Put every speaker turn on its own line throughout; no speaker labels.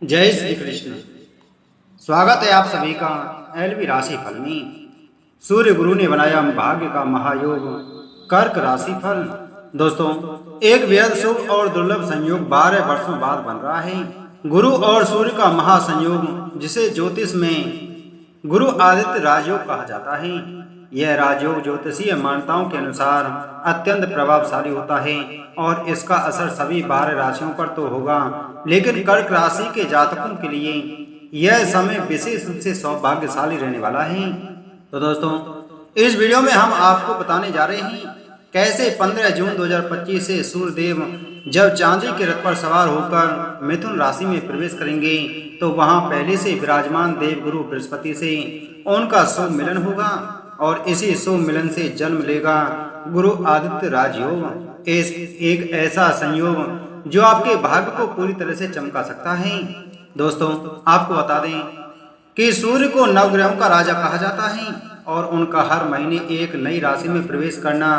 जय श्री कृष्ण। स्वागत है आप सभी का एलवी राशि फल में। सूर्य गुरु ने बनाया भाग्य का महायोग कर्क राशि फल। दोस्तों, एक बेहद शुभ और दुर्लभ संयोग 12 वर्षों बाद बन रहा है। गुरु और सूर्य का महासंयोग, जिसे ज्योतिष में गुरु आदित्य राजयोग कहा जाता है। यह राजयोग ज्योतिषीय मान्यताओं के अनुसार अत्यंत प्रभावशाली होता है और इसका असर सभी 12 राशियों पर तो होगा, लेकिन कर्क राशि के जातकों के लिए यह समय विशेष रूप से सौभाग्यशाली रहने वाला है। तो दोस्तों, इस वीडियो में हम आपको बताने जा रहे हैं कैसे 15 जून 2025 से सूर्य देव जब चांदी के रथ पर सवार होकर मिथुन राशि में प्रवेश करेंगे तो वहां पहले से विराजमान देव गुरु बृहस्पति से उनका शुभ मिलन होगा और इसी शुभ मिलन से जन्म लेगा गुरु आदित्य राजयोग। एक ऐसा संयोग जो आपके भाग्य को पूरी तरह से चमका सकता है। दोस्तों, आपको बता दें कि सूर्य को नवग्रहों का राजा कहा जाता है और उनका हर महीने एक नई राशि में प्रवेश करना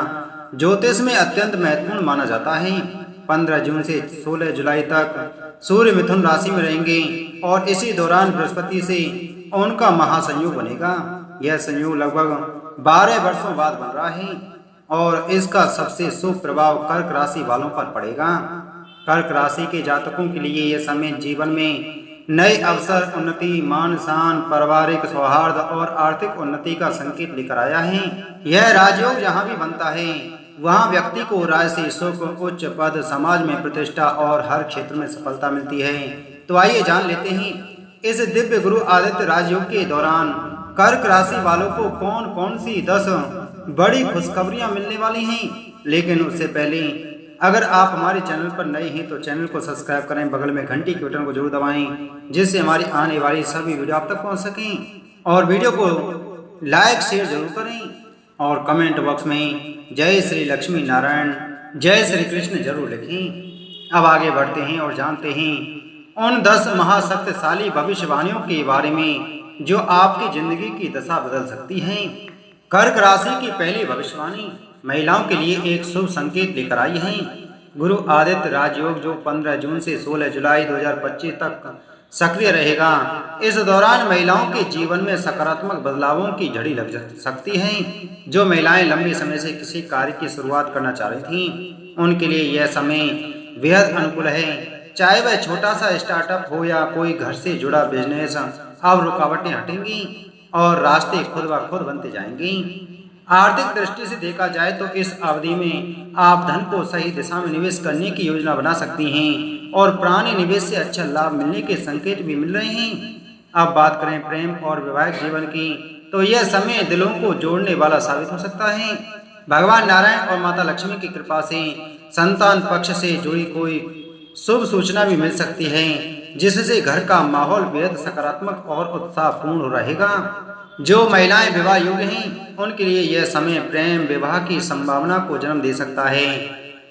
ज्योतिष में अत्यंत महत्वपूर्ण माना जाता है। 15 जून से 16 जुलाई तक सूर्य मिथुन राशि में रहेंगे और इसी दौरान बृहस्पति से उनका महासंयोग बनेगा। यह संयोग लगभग 12 वर्षों बाद बन रहा है और इसका सबसे शुभ प्रभाव कर्क राशि वालों पर पड़ेगा। कर्क राशि के जातकों के लिए यह समय जीवन में नए अवसर, उन्नति, मान शान, पारिवारिक सौहार्द और आर्थिक उन्नति का संकेत लेकर आया है। यह राजयोग जहाँ भी बनता है वहाँ व्यक्ति को राजसी सुख, उच्च पद, समाज में प्रतिष्ठा और हर क्षेत्र में सफलता मिलती है। तो आइए जान लेते हैं इस दिव्य गुरु आदित्य राजयोग के दौरान कर्क राशि वालों को कौन कौन सी 10 बड़ी खुशखबरियां मिलने वाली हैं। लेकिन उससे पहले अगर आप हमारे चैनल पर नए हैं तो चैनल को सब्सक्राइब करें, बगल में घंटी के बटन को जरूर दबाएं जिससे हमारी आने वाली सभी वीडियो आप तक पहुंच सकें। और वीडियो को लाइक शेयर जरूर करें और कमेंट बॉक्स में जय श्री लक्ष्मी नारायण, जय श्री कृष्ण जरूर लिखें। अब आगे बढ़ते हैं और जानते हैं उन 10 महाशक्तिशाली भविष्यवाणियों के बारे में जो आपकी जिंदगी की दशा बदल सकती हैं। कर्क राशि की पहली भविष्यवाणी महिलाओं के लिए एक शुभ संकेत लेकर आई है। गुरु आदित्य राजयोग जो 15 जून से 16 जुलाई 2025 तक सक्रिय रहेगा, इस दौरान महिलाओं के जीवन में सकारात्मक बदलावों की झड़ी लग सकती है। जो महिलाएं लंबे समय से किसी कार्य की शुरुआत करना चाह रही थीं, उनके लिए यह समय बेहद अनुकूल है। चाहे वह छोटा सा स्टार्टअप हो या कोई घर से जुड़ा बिजनेस, अब रुकावटें हटेंगी और रास्ते खुद ब खुद बनते जाएंगे। आर्थिक दृष्टि से देखा जाए तो इस अवधि में आप धन को सही दिशा में निवेश करने की योजना बना सकती हैं और पुराने निवेश से अच्छा लाभ मिलने के संकेत भी मिल रहे हैं। अब बात करें प्रेम और वैवाहिक जीवन की, तो यह समय दिलों को जोड़ने वाला साबित हो सकता है। भगवान नारायण और माता लक्ष्मी की कृपा से संतान पक्ष से जुड़ी कोई शुभ सूचना भी मिल सकती है, जिससे घर का माहौल बेहद सकारात्मक और उत्साहपूर्ण रहेगा। जो महिलाएं विवाह योग्य हैं, उनके लिए यह समय प्रेम विवाह की संभावना को जन्म दे सकता है,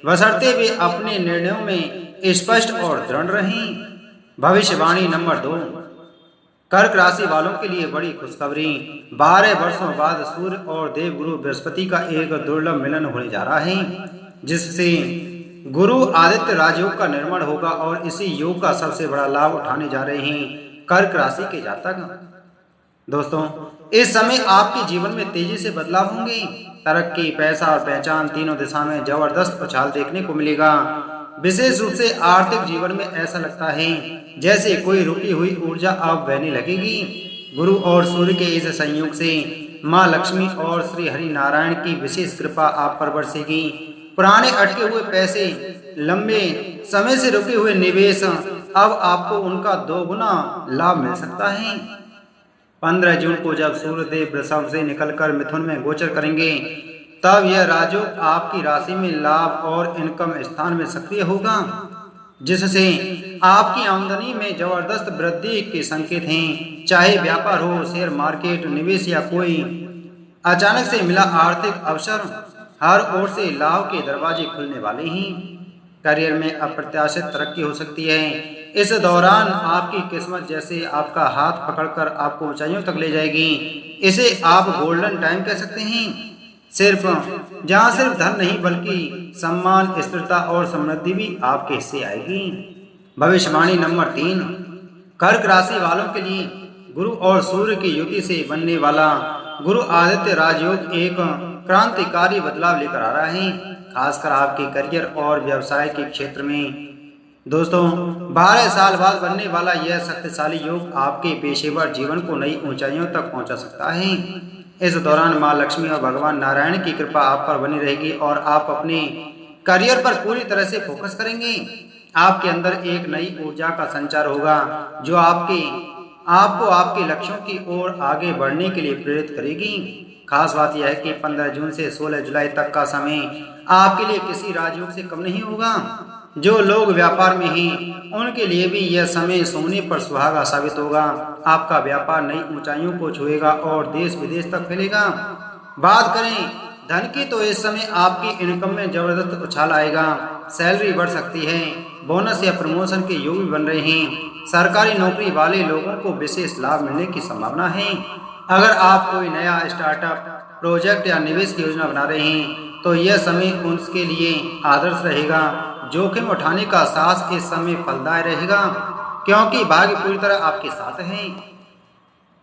बशर्ते वे अपने निर्णयों में स्पष्ट और दृढ़ रहें। भविष्यवाणी नंबर 2, कर्क राशि वालों के लिए बड़ी खुशखबरी। 12 वर्षों बाद सूर्य और देवगुरु बृहस्पति का एक दुर्लभ मिलन होने जा रहा है, जिससे गुरु आदित्य राजयोग का निर्माण होगा और इसी योग का सबसे बड़ा लाभ उठाने जा रहे हैं कर्क राशि के जातक। दोस्तों, इस समय आपके जीवन में तेजी से बदलाव होंगे। तरक्की, पैसा और पहचान तीनों दिशा में जबरदस्त उछाल देखने को मिलेगा। विशेष रूप से आर्थिक जीवन में ऐसा लगता है जैसे कोई रुकी हुई ऊर्जा अब बहने लगेगी। गुरु और सूर्य के इस संयोग से माँ लक्ष्मी और श्री हरि नारायण की विशेष कृपा आप पर बरसेगी। पुराने अटके हुए पैसे, लंबे समय से रुके हुए निवेश, अब आपको उनका 2 गुना लाभ मिल सकता है। 15 जून को जब सूर्यदेव वृषभ से निकलकर मिथुन में गोचर करेंगे, तब यह राजयोग आपकी राशि में लाभ और इनकम स्थान में सक्रिय होगा, जिससे आपकी आमदनी में जबरदस्त वृद्धि के संकेत हैं। चाहे व्यापार हो, शेयर मार्केट, निवेश या कोई अचानक से मिला आर्थिक अवसर, हर ओर से लाभ के दरवाजे खुलने वाले हैं। करियर में अप्रत्याशित तरक्की हो सकती है। इस दौरान आपकी किस्मत जैसे आपका हाथ पकड़कर आपको ऊंचाइयों तक ले जाएगी। इसे आप गोल्डन टाइम कह सकते हैं। जहां सिर्फ धन नहीं बल्कि सम्मान, स्थिरता और समृद्धि भी आपके हिस्से आएगी। भविष्यवाणी नंबर 3, कर्क राशि वालों के लिए गुरु और सूर्य की युति से बनने वाला गुरु आदित्य राजयोग एक क्रांतिकारी बदलाव लेकर आ रहा है, खासकर आपके करियर और व्यवसाय के क्षेत्र में। दोस्तों, 12 साल बाद बनने वाला यह शक्तिशाली योग आपके पेशेवर जीवन को नई ऊंचाइयों तक पहुंचा सकता है। इस दौरान मां लक्ष्मी और भगवान नारायण की कृपा आप पर बनी रहेगी और आप अपने करियर पर पूरी तरह से फोकस करेंगे। आपके अंदर एक नई ऊर्जा का संचार होगा जो आपको आपके लक्ष्यों की ओर आगे बढ़ने के लिए प्रेरित करेगी। खास बात यह है कि 15 जून से 16 जुलाई तक का समय आपके लिए किसी राजयोग से कम नहीं होगा। जो लोग व्यापार में हैं उनके लिए भी यह समय सोने पर सुहागा साबित होगा। आपका व्यापार नई ऊंचाइयों को छुएगा और देश विदेश तक फैलेगा। बात करें धन की तो इस समय आपकी इनकम में जबरदस्त उछाल आएगा। सैलरी बढ़ सकती है, बोनस या प्रमोशन के योग भी बन रहे हैं। सरकारी नौकरी वाले लोगों को विशेष लाभ मिलने की संभावना है। अगर आप कोई नया स्टार्टअप प्रोजेक्ट या निवेश की योजना बना रहे हैं तो यह समय उसके लिए आदर्श रहेगा। जोखिम उठाने का साहस इस समय फलदायक रहेगा क्योंकि भाग्य पूरी तरह आपके साथ है।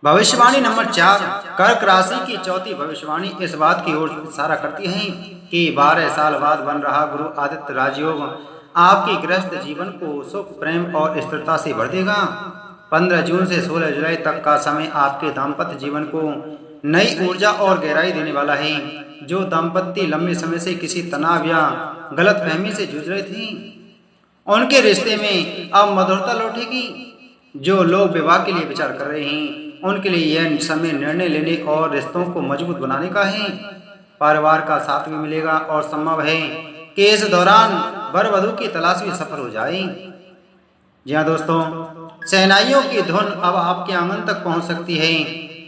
भविष्यवाणी नंबर 4, कर्क राशि की चौथी भविष्यवाणी इस बात की ओर इशारा करती है कि 12 साल बाद बन रहा गुरु आदित्य राजयोग आपकी गृहस्थ जीवन को सुख, प्रेम और स्थिरता से भर देगा। 15 जून से 16 जुलाई तक का समय आपके दाम्पत्य जीवन को नई ऊर्जा और गहराई देने वाला है। जो दाम्पत्य लंबे समय से किसी तनाव या गलतफहमी से जूझ रहे थे, उनके रिश्ते में अब मधुरता लौटेगी। जो लोग विवाह के लिए विचार कर रहे हैं उनके लिए यह समय निर्णय लेने और रिश्तों को मजबूत बनाने का है। परिवार का साथ भी मिलेगा और संभव है कि इस दौरान वर वधू की तलाश भी सफल हो जाए। जी हाँ दोस्तों, शहनाइयों की धुन अब आपके आंगन तक पहुंच सकती है।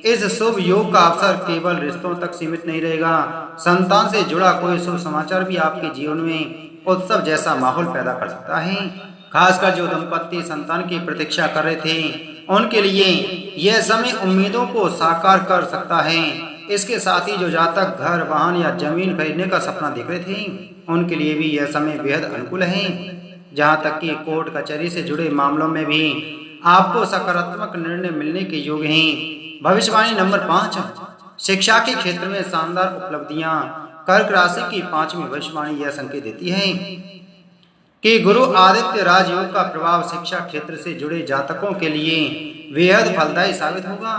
इस शुभ योग का अवसर केवल रिश्तों तक सीमित नहीं रहेगा। संतान से जुड़ा कोई शुभ समाचार भी आपके जीवन में उत्सव जैसा माहौल पैदा कर सकता है। खासकर जो दंपत्ति संतान की प्रतीक्षा कर रहे थे उनके लिए यह समय उम्मीदों को साकार कर सकता है। इसके साथ ही जो जातक घर, वाहन या जमीन खरीदने का सपना देख रहे थे उनके लिए भी यह समय बेहद अनुकूल है। जहाँ तक कि कोर्ट कचहरी से जुड़े मामलों में भी आपको सकारात्मक निर्णय मिलने के योग हैं। भविष्यवाणी नंबर 5, शिक्षा के क्षेत्र में शानदार उपलब्धियां। कर्क राशि की 5वीं भविष्यवाणी यह संकेत देती है कि गुरु आदित्य राजयोग का प्रभाव शिक्षा क्षेत्र से जुड़े जातकों के लिए बेहद फलदायी साबित होगा।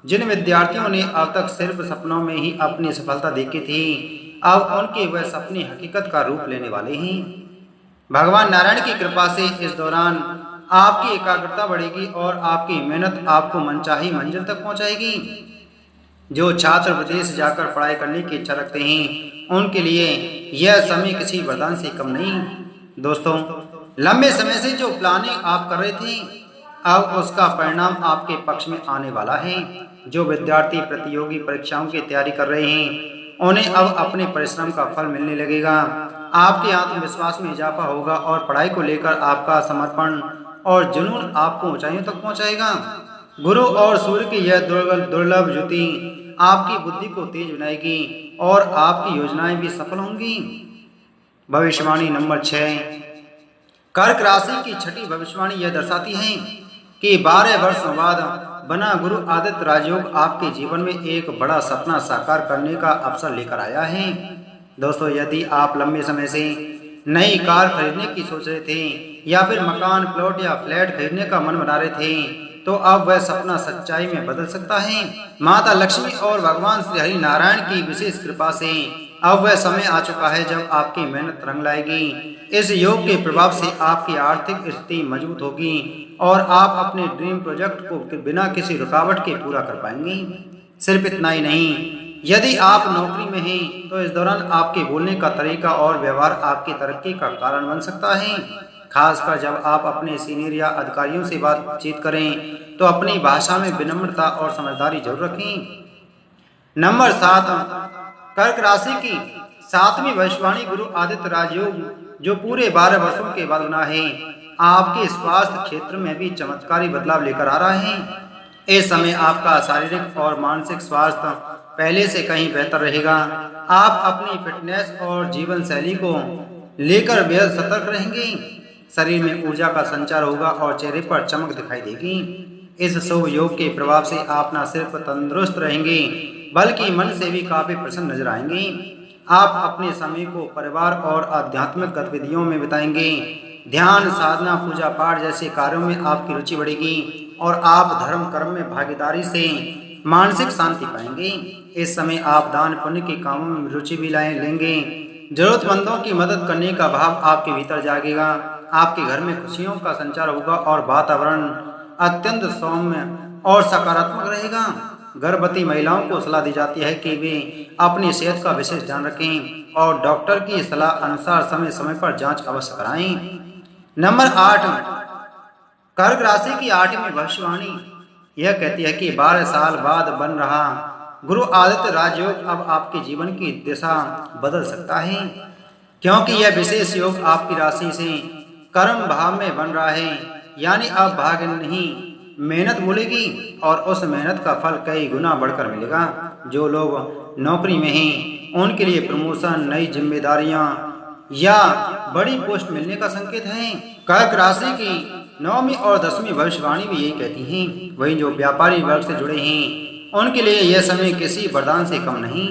जिन विद्यार्थियों ने अब तक सिर्फ सपनों में ही अपनी सफलता देखी थी, अब उनके वह सपने हकीकत का रूप लेने वाले हैं। भगवान नारायण की कृपा से इस दौरान आपकी एकाग्रता बढ़ेगी और आपकी मेहनत आपको मनचाही मंजिल तक पहुंचाएगी। जो छात्र विदेश जाकर पढ़ाई करने की इच्छा रखते हैं उनके लिए यह समय किसी वरदान से कम नहीं। दोस्तों, लंबे समय से जो प्लानिंग आप कर रहे थे अब उसका परिणाम आपके पक्ष में आने वाला है। जो विद्यार्थी प्रतियोगी परीक्षाओं की तैयारी कर रहे हैं उन्हें अब अपने परिश्रम का फल मिलने लगेगा। आपके आत्मविश्वास में इजाफा होगा और पढ़ाई को लेकर आपका समर्पण और जुनून आपको ऊंचाइयों तक पहुंचाएगा। गुरु और सूर्य की यह दुर्लभ युति आपकी बुद्धि को तेज बनाएगी और आपकी योजनाएं भी सफल होंगी। भविष्यवाणी नंबर 6, कर्क राशि की छठी भविष्यवाणी यह दर्शाती है कि 12 वर्षों बाद बना गुरु आदित्य राजयोग आपके जीवन में एक बड़ा सपना साकार करने का अवसर लेकर आया है। दोस्तों, यदि आप लंबे समय से नई कार खरीदने की सोच रहे थे या फिर मकान, प्लॉट या फ्लैट खरीदने का मन बना रहे थे तो अब वह सपना सच्चाई में बदल सकता है। माता लक्ष्मी और भगवान श्री हरि नारायण की विशेष कृपा से अब वह समय आ चुका है जब आपकी मेहनत रंग लाएगी। इस योग के प्रभाव से आपकी आर्थिक स्थिति मजबूत होगी और आप अपने ड्रीम प्रोजेक्ट को बिना किसी रुकावट के पूरा कर पाएंगे। सिर्फ इतना ही नहीं, यदि आप नौकरी में हैं तो इस दौरान आपके बोलने का तरीका और व्यवहार आपकी तरक्की का कारण बन सकता है। खासकर जब आप अपने सीनियर या अधिकारियों से बातचीत करें तो अपनी भाषा में विनम्रता और समझदारी जरूर रखें। नंबर 7, कर्क राशि की 7वीं भविष्यवाणी गुरु आदित्य राजयोग जो पूरे 12 वर्षों के बाद बना है आपके स्वास्थ्य क्षेत्र में भी चमत्कारी बदलाव लेकर आ रहा है। इस समय आपका शारीरिक और मानसिक स्वास्थ्य पहले से कहीं बेहतर रहेगा। आप अपनी फिटनेस और जीवन शैली को लेकर बेहद सतर्क रहेंगे। शरीर में ऊर्जा का संचार होगा और चेहरे पर चमक दिखाई देगी। इस शुभ योग के प्रभाव से आप न सिर्फ तंदुरुस्त रहेंगे बल्कि मन से भी काफी प्रसन्न नजर आएंगे। आप अपने समय को परिवार और आध्यात्मिक गतिविधियों में बिताएंगे। ध्यान, साधना, पूजा पाठ जैसे कार्यों में आपकी रुचि बढ़ेगी और आप धर्म कर्म में भागीदारी से मानसिक शांति पाएंगे। इस समय आप दान पुण्य के कामों में रुचि भी लेंगे। जरूरतमंदों की मदद करने का भाव आपके भीतर जागेगा। आपके घर में खुशियों का संचार होगा और वातावरण अत्यंत सौम्य और सकारात्मक रहेगा। गर्भवती महिलाओं को सलाह दी जाती है कि वे अपनी सेहत का विशेष ध्यान रखें और डॉक्टर की सलाह अनुसार समय समय पर जांच अवश्य कराएं। नंबर 8, कर्क राशि की 8वीं भविष्यवाणी यह कहती है कि 12 साल बाद बन रहा गुरु आदित्य राजयोग अब आपके जीवन की दिशा बदल सकता है, क्योंकि यह विशेष योग आपकी राशि से कर्म भाव में बन रहा है। यानी अब भाग्य नहीं, मेहनत मिलेगी और उस मेहनत का फल कई गुना बढ़कर मिलेगा। जो लोग नौकरी में हैं उनके लिए प्रमोशन, नई जिम्मेदारियां या बड़ी पोस्ट मिलने का संकेत है। कर्क राशि की 9वीं और 10वीं भविष्यवाणी भी यही कहती हैं। वहीं जो व्यापारी वर्ग से जुड़े हैं उनके लिए यह समय किसी वरदान से कम नहीं।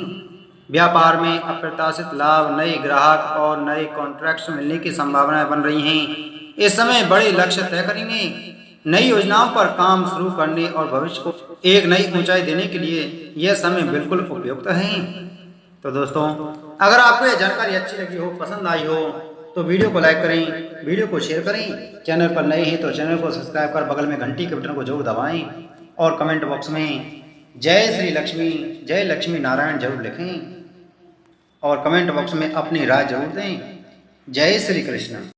व्यापार में अप्रत्याशित लाभ, नए ग्राहक और नए कॉन्ट्रैक्ट्स मिलने की संभावनाएं बन रही हैं। इस समय बड़े लक्ष्य तय करेंगे, नई योजनाओं पर काम शुरू करने और भविष्य को एक नई ऊंचाई देने के लिए यह समय बिल्कुल उपयुक्त है। तो दोस्तों, अगर आपको यह जानकारी अच्छी लगी हो, पसंद आई हो तो वीडियो को लाइक करें, वीडियो को शेयर करें। चैनल पर नए हैं तो चैनल को सब्सक्राइब कर बगल में घंटी के बटन को जरूर दबाएं और कमेंट बॉक्स में जय श्री लक्ष्मी, जय लक्ष्मी नारायण जरूर लिखें और कमेंट बॉक्स में अपनी राय जरूर दें। जय श्री कृष्ण।